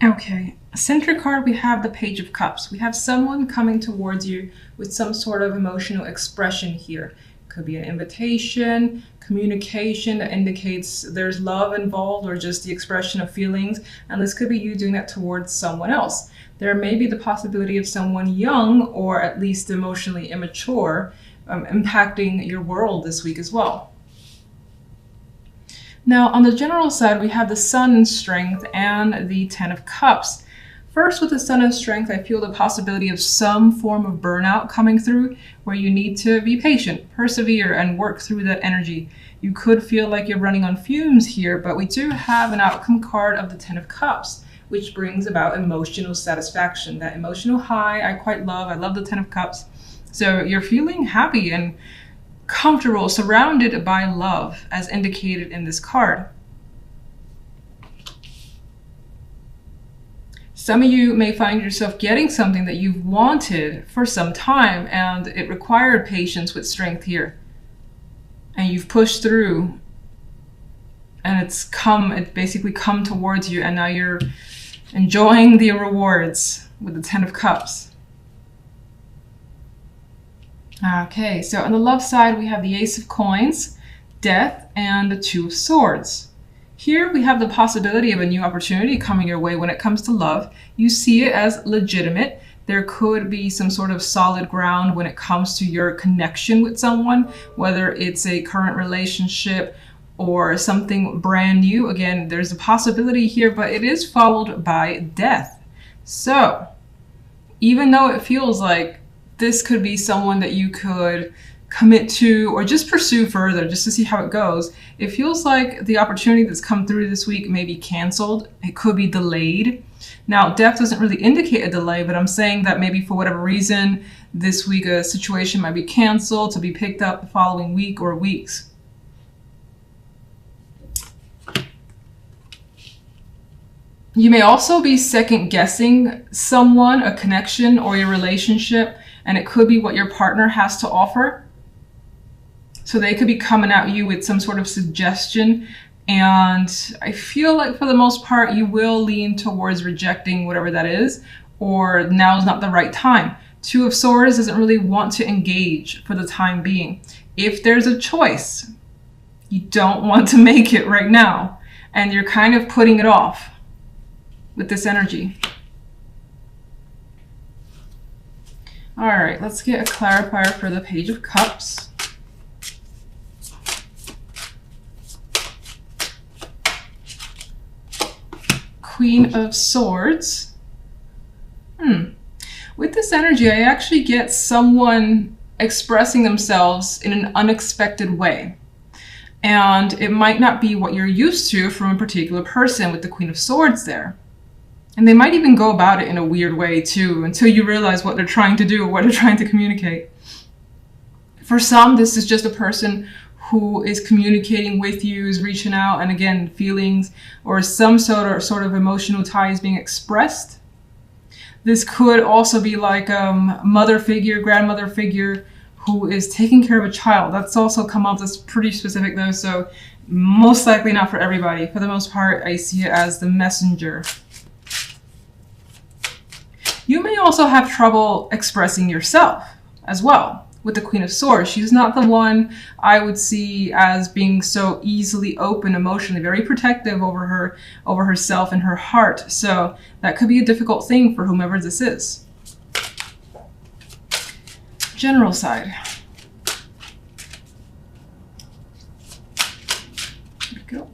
Okay, center card, we have the Page of Cups. We have someone coming towards you with some sort of emotional expression here. Could be an invitation, communication that indicates there's love involved or just the expression of feelings. And this could be you doing that towards someone else. There may be the possibility of someone young or at least emotionally immature impacting your world this week as well. Now, on the general side, we have the Sun in Strength and the Ten of Cups. First, with the Sun in Strength, I feel the possibility of some form of burnout coming through where you need to be patient, persevere, and work through that energy. You could feel like you're running on fumes here, but we do have an outcome card of the Ten of Cups, which brings about emotional satisfaction. That emotional high I quite love. I love the Ten of Cups. So you're feeling happy and comfortable, surrounded by love, as indicated in this card. Some of you may find yourself getting something that you've wanted for some time, and it required patience with strength here. And you've pushed through, and it's basically come towards you, and now you're enjoying the rewards with the Ten of Cups. Okay, so on the love side, we have the Ace of Coins, Death, and the Two of Swords. Here we have the possibility of a new opportunity coming your way when it comes to love. You see it as legitimate. There could be some sort of solid ground when it comes to your connection with someone, whether it's a current relationship or something brand new. Again, there's a possibility here, but it is followed by death. So even though it feels like this could be someone that you could commit to or just pursue further just to see how it goes, it feels like the opportunity that's come through this week may be canceled. It could be delayed. Now, death doesn't really indicate a delay, but I'm saying that maybe for whatever reason, this week a situation might be canceled to be picked up the following week or weeks. You may also be second guessing someone, a connection, or your relationship, and it could be what your partner has to offer. So they could be coming at you with some sort of suggestion, and I feel like for the most part you will lean towards rejecting whatever that is, or now is not the right time. Two of Swords doesn't really want to engage for the time being. If there's a choice, you don't want to make it right now, and you're kind of putting it off with this energy. All right, let's get a clarifier for the Page of Cups. Queen of Swords. With this energy, I actually get someone expressing themselves in an unexpected way. And it might not be what you're used to from a particular person with the Queen of Swords there. And they might even go about it in a weird way too, until you realize what they're trying to do or what they're trying to communicate. For some, this is just a person who is communicating with you, is reaching out, and again, feelings or some sort of emotional ties being expressed. This could also be like a mother figure, grandmother figure who is taking care of a child. That's also come up. That's pretty specific though, so most likely not for everybody. For the most part, I see it as the messenger. You may also have trouble expressing yourself as well with the Queen of Swords. She's not the one I would see as being so easily open emotionally, very protective over herself and her heart. So that could be a difficult thing for whomever this is. General side. There we go.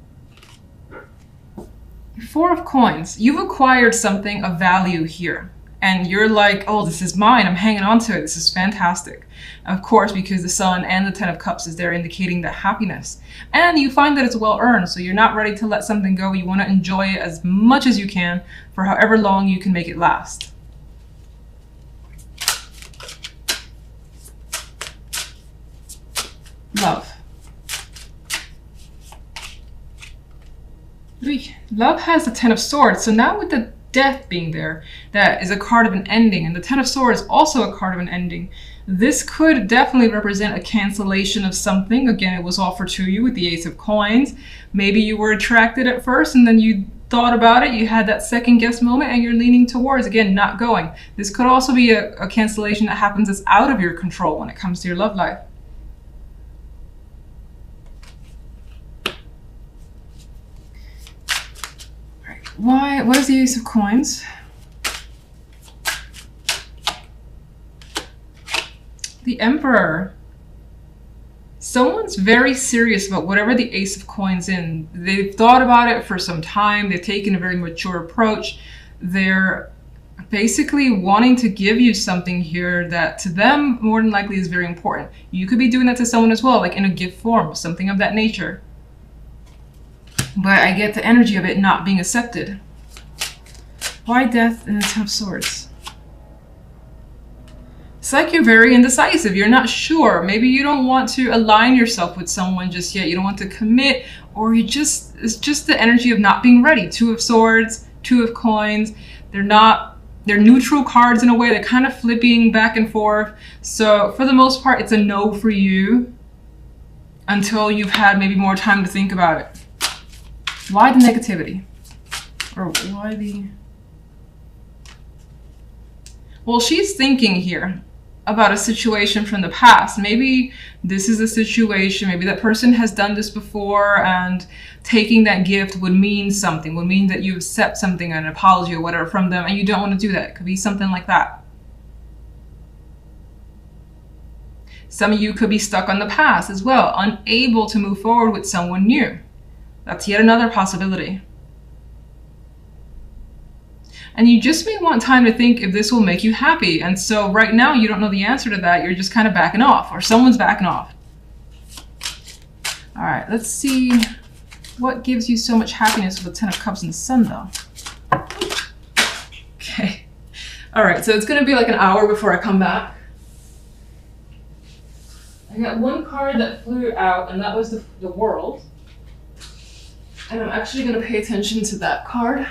Four of Coins. You've acquired something of value here. And you're like, oh, this is mine. I'm hanging on to it. This is fantastic. Of course, because the Sun and the Ten of Cups is there indicating that happiness. And you find that it's well earned, so you're not ready to let something go. You want to enjoy it as much as you can for however long you can make it last. Love. Love has the Ten of Swords, so now with the Death being there, that is a card of an ending, and the Ten of Swords is also a card of an ending. This could definitely represent a cancellation of something. Again, it was offered to you with the Ace of Coins. Maybe you were attracted at first and then you thought about it, you had that second guess moment, and you're leaning towards, again, not going. This could also be a cancellation that happens that's out of your control when it comes to your love life. What is the Ace of Coins? The Emperor. Someone's very serious about whatever the Ace of Coins in. They've thought about it for some time. They've taken a very mature approach. They're basically wanting to give you something here that to them more than likely is very important. You could be doing that to someone as well, like in a gift form, something of that nature. But I get the energy of it not being accepted. Why Death and the Ten of Swords? It's like you're very indecisive. You're not sure. Maybe you don't want to align yourself with someone just yet. You don't want to commit, or it's just the energy of not being ready. Two of Swords, Two of Coins. They're neutral cards in a way. They're kind of flipping back and forth. So for the most part, it's a no for you until you've had maybe more time to think about it. Why the negativity? Or why the... Well, she's thinking here about a situation from the past. Maybe this is a situation, maybe that person has done this before, and taking that gift would mean something, would mean that you accept something, an apology or whatever from them, and you don't want to do that. It could be something like that. Some of you could be stuck on the past as well, unable to move forward with someone new. That's yet another possibility. And you just may want time to think if this will make you happy. And so right now you don't know the answer to that. You're just kind of backing off, or someone's backing off. All right, let's see what gives you so much happiness with the Ten of Cups and the Sun, though. Okay. All right, so it's going to be like an hour before I come back. I got one card that flew out, and that was the World. And I'm actually going to pay attention to that card.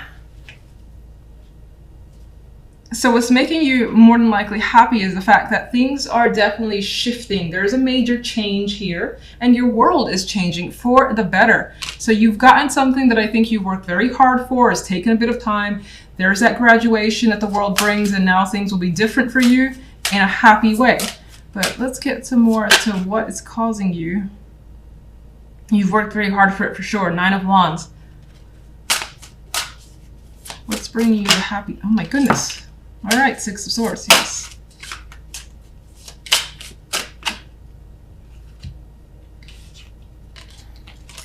So what's making you more than likely happy is the fact that things are definitely shifting. There's a major change here, and your world is changing for the better. So you've gotten something that I think you've worked very hard for. It's taken a bit of time. There's that graduation that the world brings, and now things will be different for you in a happy way. But let's get some more as to what is causing you. You've worked very hard for it for sure. Nine of Wands. What's bringing you the happy? Oh my goodness. All right, Six of Swords, yes.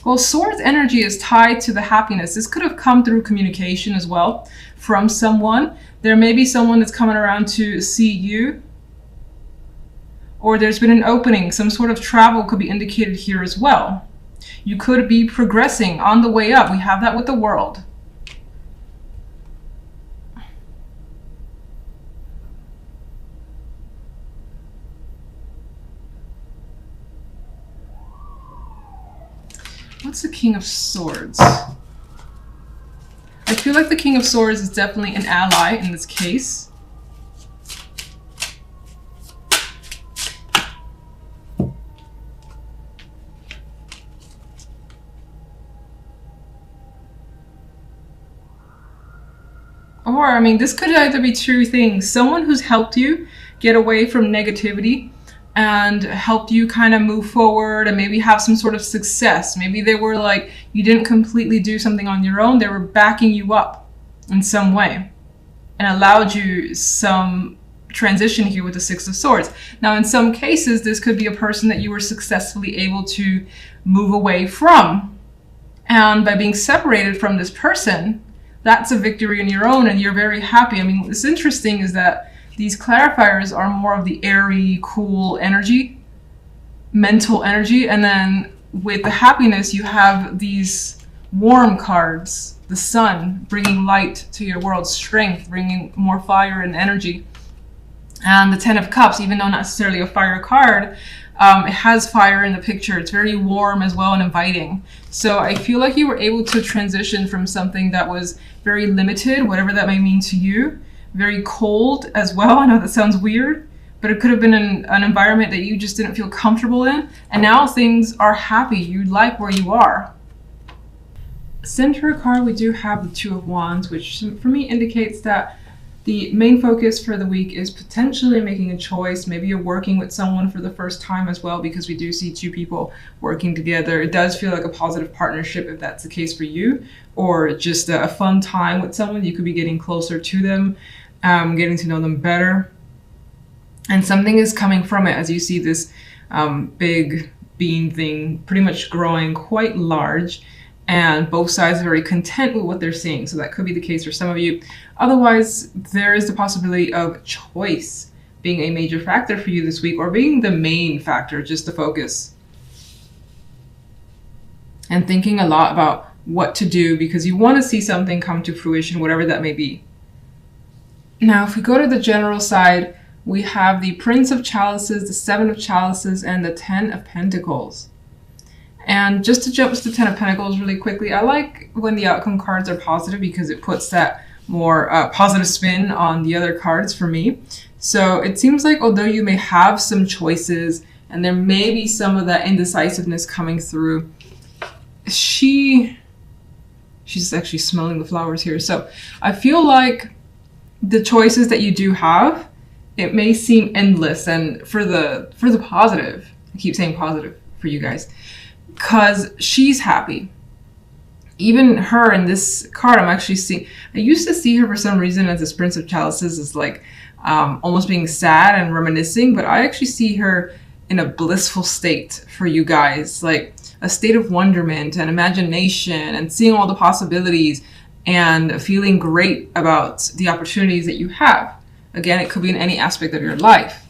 Well, Swords energy is tied to the happiness. This could have come through communication as well from someone. There may be someone that's coming around to see you, or there's been an opening. Some sort of travel could be indicated here as well. You could be progressing on the way up. We have that with the World. What's the King of Swords? I feel like the King of Swords is definitely an ally in this case. Or, I mean, this could either be two things. Someone who's helped you get away from negativity and helped you kind of move forward and maybe have some sort of success. Maybe they were like, you didn't completely do something on your own. They were backing you up in some way and allowed you some transition here with the Six of Swords. Now, in some cases, this could be a person that you were successfully able to move away from. And by being separated from this person, that's a victory in your own and you're very happy. I mean, what's interesting is that these clarifiers are more of the airy, cool energy, mental energy. And then with the happiness, you have these warm cards, the Sun, bringing light to your world, strength, bringing more fire and energy. And the Ten of Cups, even though not necessarily a fire card, it has fire in the picture. It's very warm as well and inviting. So I feel like you were able to transition from something that was very limited, whatever that may mean to you, very cold as well. I know that sounds weird, but it could have been an environment that you just didn't feel comfortable in. And now things are happy. You like where you are. Center card, we do have the Two of Wands, which for me indicates that the main focus for the week is potentially making a choice. Maybe you're working with someone for the first time as well, because we do see two people working together. It does feel like a positive partnership if that's the case for you, or just a fun time with someone. You could be getting closer to them, getting to know them better. And something is coming from it as you see this big bean thing pretty much growing quite large. And both sides are very content with what they're seeing. So that could be the case for some of you. Otherwise, there is the possibility of choice being a major factor for you this week, or being the main factor, just the focus. And thinking a lot about what to do, because you want to see something come to fruition, whatever that may be. Now, if we go to the general side, we have the Prince of Chalices, the Seven of Chalices, and the Ten of Pentacles. And just to jump to the Ten of Pentacles really quickly, I like when the outcome cards are positive, because it puts that more positive spin on the other cards for me. So it seems like although you may have some choices and there may be some of that indecisiveness coming through, she's actually smelling the flowers here. So I feel like the choices that you do have, it may seem endless, and for the positive, I keep saying positive for you guys, because she's happy. Even her in this card, I'm actually seeing, I used to see her for some reason as this Prince of Chalices as like almost being sad and reminiscing, but I actually see her in a blissful state for you guys, like a state of wonderment and imagination and seeing all the possibilities and feeling great about the opportunities that you have. Again, it could be in any aspect of your life.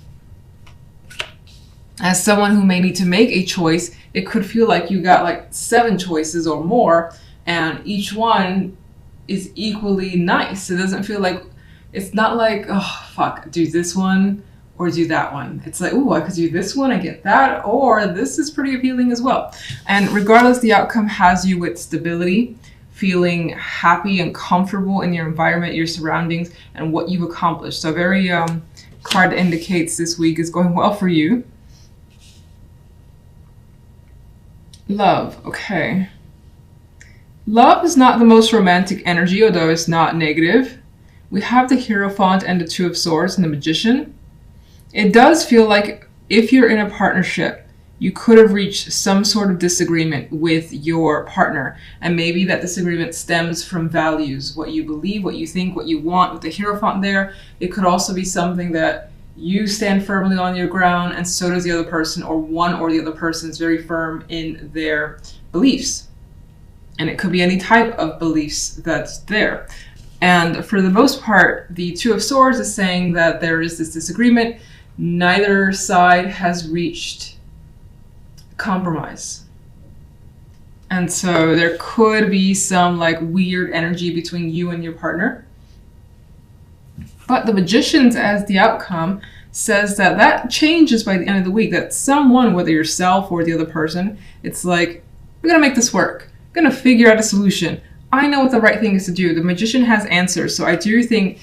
As someone who may need to make a choice, it could feel like you got like 7 choices or more, and each one is equally nice. It doesn't feel like, it's not like, oh, fuck, do this one or do that one. It's like, ooh, I could do this one, I get that, or this is pretty appealing as well. And regardless, the outcome has you with stability, feeling happy and comfortable in your environment, your surroundings, and what you've accomplished. So very card that indicates this week is going well for you. Love, okay. Love is not the most romantic energy, although it's not negative. We have the Hierophant and the Two of Swords and the Magician. It does feel like if you're in a partnership, you could have reached some sort of disagreement with your partner. And maybe that disagreement stems from values, what you believe, what you think, what you want. With the Hierophant there, it could also be something that you stand firmly on your ground and so does the other person, or one or the other person is very firm in their beliefs. And it could be any type of beliefs that's there. And for the most part, the Two of Swords is saying that there is this disagreement. Neither side has reached compromise. And so there could be some like weird energy between you and your partner. But the Magician's as the outcome says that that changes by the end of the week. That someone, whether yourself or the other person, it's like, we're gonna make this work. We're gonna figure out a solution. I know what the right thing is to do. The Magician has answers. So I do think,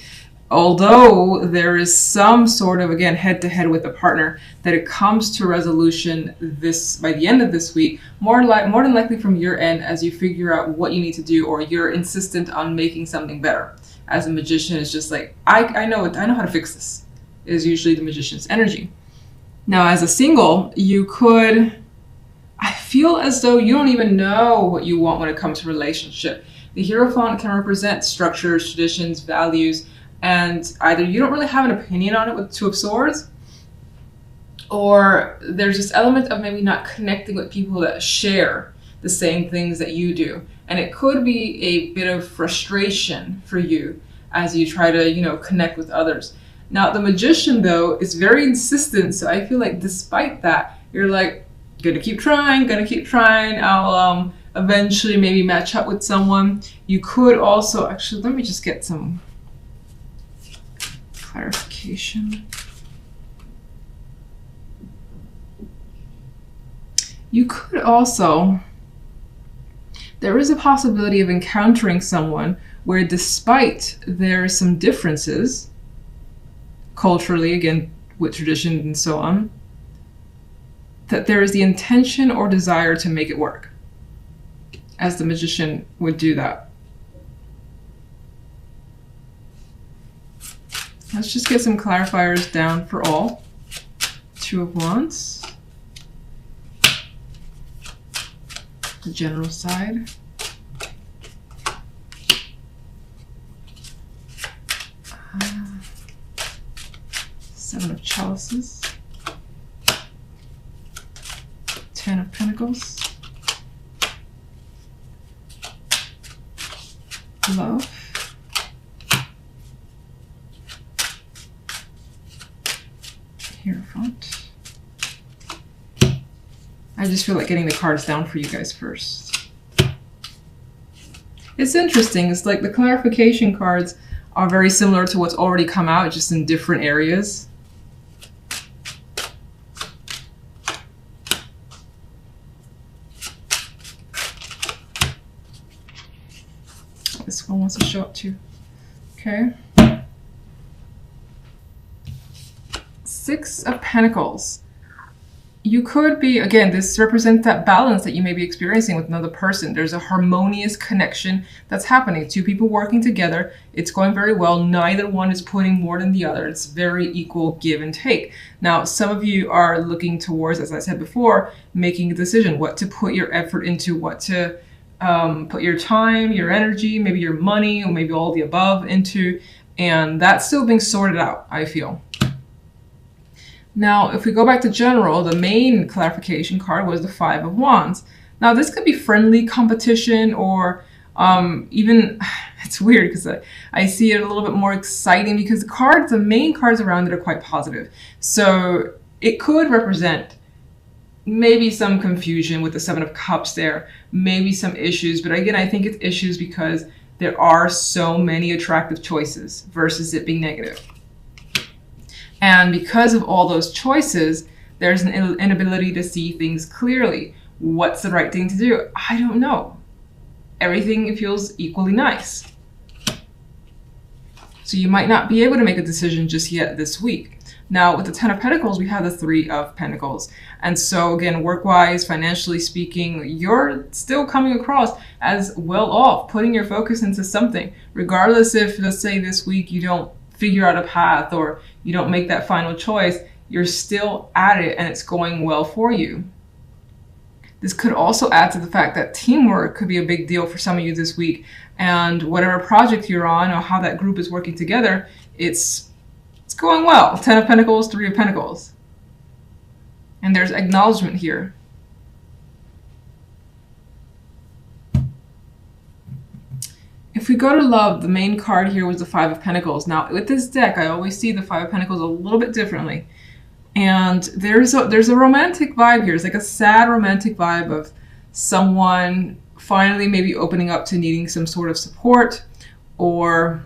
although there is some sort of, again, head-to-head with a partner, that it comes to resolution this by the end of this week, more than likely from your end, as you figure out what you need to do, or you're insistent on making something better. As a Magician, it's just like, I know how to fix this, is usually the Magician's energy. Now, as a single, you could, I feel as though you don't even know what you want when it comes to relationship. The Hierophant can represent structures, traditions, values, and either you don't really have an opinion on it with Two of Swords, or there's this element of maybe not connecting with people that share the same things that you do. And it could be a bit of frustration for you as you try to, connect with others. Now, the Magician, though, is very insistent. So I feel like despite that, you're like, gonna keep trying. I'll eventually maybe match up with someone. You could also, actually, let me just get some clarification. You could also, there is a possibility of encountering someone where, despite there are some differences culturally, again, with traditions and so on, that there is the intention or desire to make it work. as the Magician would do that. Let's just get some clarifiers down for all. Two of Wands. The general side. Seven of Chalices. Ten of Pentacles. Love. Hierophant. I just feel like getting the cards down for you guys first. It's interesting. It's like the clarification cards are very similar to what's already come out, just in different areas. This one wants to show up too. Okay. Six of Pentacles. You could be, again, this represents that balance that you may be experiencing with another person. There's a harmonious connection that's happening. Two people working together. It's going very well. Neither one is putting more than the other. It's very equal give and take. Now, some of you are looking towards, as I said before, making a decision, what to put your effort into, what to put your time, your energy, maybe your money, or maybe all the above into. And that's still being sorted out, I feel. Now, if we go back to general, the main clarification card was the Five of Wands. Now, this could be friendly competition or even, it's weird because I see it a little bit more exciting because the main cards around it are quite positive. So it could represent maybe some confusion with the Seven of Cups there, maybe some issues. But again, I think it's issues because there are so many attractive choices versus it being negative. And because of all those choices, there's an inability to see things clearly. What's the right thing to do? I don't know. Everything feels equally nice. So you might not be able to make a decision just yet this week. Now, with the Ten of Pentacles, we have the Three of Pentacles. And so again, work-wise, financially speaking, you're still coming across as well off, putting your focus into something. Regardless if, let's say this week, you don't figure out a path or you don't make that final choice, you're still at it and it's going well for you. This could also add to the fact that teamwork could be a big deal for some of you this week, and whatever project you're on or how that group is working together, it's going well. Ten of Pentacles, Three of Pentacles. And there's acknowledgement here. If we go to love, the main card here was the Five of Pentacles. Now, with this deck, I always see the Five of Pentacles a little bit differently. And there's a romantic vibe here. It's like a sad romantic vibe of someone finally maybe opening up to needing some sort of support, or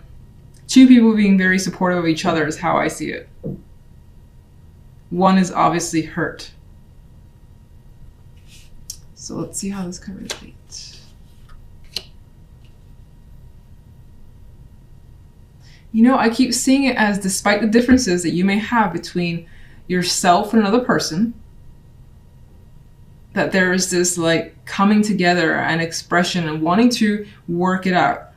two people being very supportive of each other is how I see it. One is obviously hurt. So let's see how this could relate. You know, I keep seeing it as, despite the differences that you may have between yourself and another person, that there is this like coming together and expression and wanting to work it out.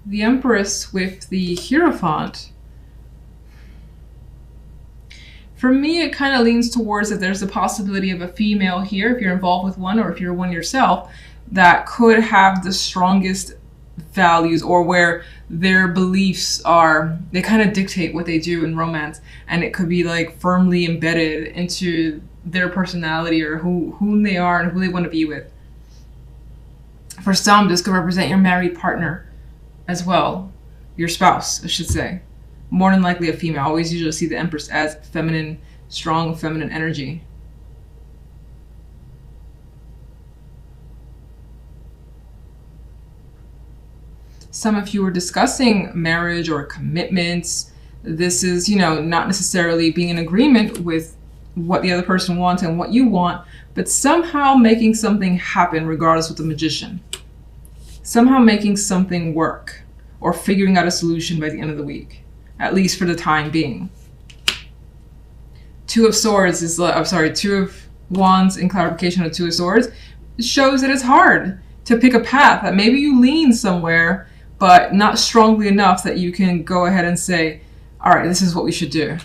The Empress with the Hierophant. For me, it kind of leans towards that there's a possibility of a female here, if you're involved with one or if you're one yourself, that could have the strongest values, or where their beliefs are, they kind of dictate what they do in romance. And it could be like firmly embedded into their personality or whom they are and who they want to be with. For some, this could represent your married partner as well, your spouse, I should say. More than likely a female. I always usually see the Empress as feminine, strong feminine energy. Some of you are discussing marriage or commitments. This is, you know, not necessarily being in agreement with what the other person wants and what you want, but somehow making something happen regardless with the Magician. Somehow making something work or figuring out a solution by the end of the week. at least for the time being. Two of Swords is, I'm sorry, Two of Wands in clarification of Two of Swords shows that it's hard to pick a path, that maybe you lean somewhere, but not strongly enough that you can go ahead and say, all right, this is what we should do.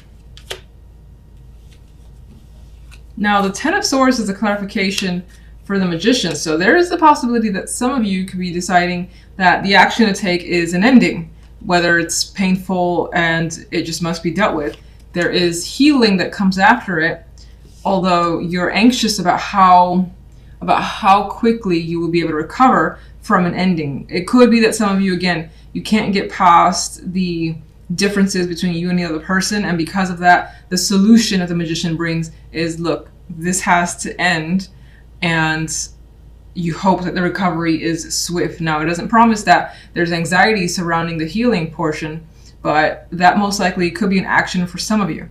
Now, the Ten of Swords is a clarification for the Magician. So there is the possibility that some of you could be deciding that the action to take is an ending, whether it's painful and it just must be dealt with. There is healing that comes after it, although you're anxious about how quickly you will be able to recover from an ending. It could be that some of you, again, you can't get past the differences between you and the other person, and because of that, the solution that the Magician brings is, look, this has to end, and you hope that the recovery is swift. Now, it doesn't promise that. There's anxiety surrounding the healing portion, but that most likely could be an action for some of you.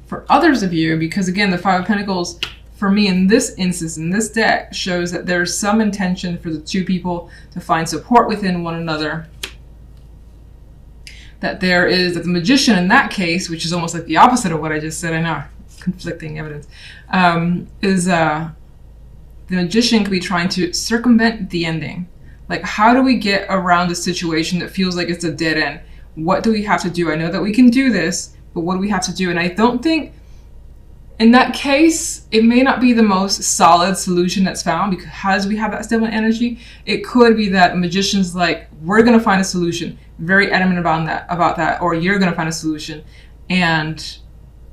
For others of you, because again, the Five of Pentacles, for me in this instance, in this deck, shows that there's some intention for the two people to find support within one another. That the Magician in that case, which is almost like the opposite of what I just said, I know, conflicting evidence, the Magician could be trying to circumvent the ending. Like, how do we get around a situation that feels like it's a dead end? What do we have to do? I know that we can do this, but what do we have to do? And I don't think, in that case, it may not be the most solid solution that's found, because we have that stable energy. It could be that Magician's like, we're going to find a solution, very adamant about that, or you're going to find a solution. And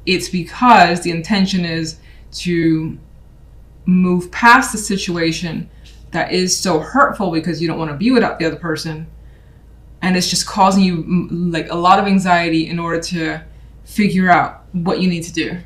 it's because the intention is to move past the situation that is so hurtful because you don't want to be without the other person. And it's just causing you like a lot of anxiety in order to figure out what you need to do.